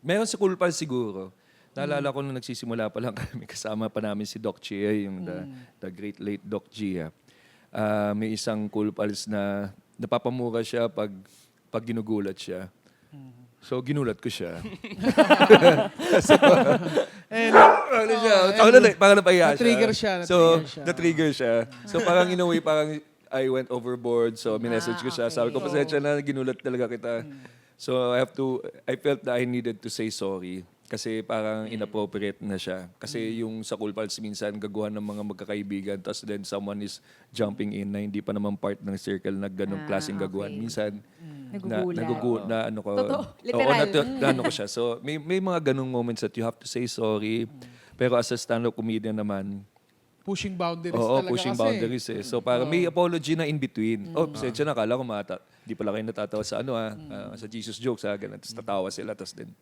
Meron sa Cool Pals siguro. Naalala ko nung nagsisimula pa lang kami, kasama pa namin si Doc Chia, yung the great late Doc Chia. May isang Cool Pals na napapamura siya pag ginugulat siya. So, ginulat ko siya. Ano siya? Parang napahiya siya. Na-trigger siya, So, na-trigger siya. na-trigger siya. So, parang in a way, parang I went overboard. So, minessage ko siya. Sabi ko, pasensya na, ginulat talaga kita. So, I felt that I needed to say sorry. Kasi parang inappropriate na siya. Kasi yung sa Cool Pals, minsan gaguhan ng mga magkakaibigan, tapos then someone is jumping in na hindi pa naman part ng circle na ganong klaseng gaguhan. Minsan, Nagugulat. na ano ko. Totoo, Oo, literal. na ano ko siya. So, may mga ganong moments that you have to say sorry. Pero as a stand-up comedian naman, Pushing boundaries oo, talaga pushing kasi. boundaries eh. So, parang may apology na in between. Oh, pasensya na, kala ko di pala kayo natatawa sa sa Jesus jokes, ganun. Tapos tatawa sila, tapos din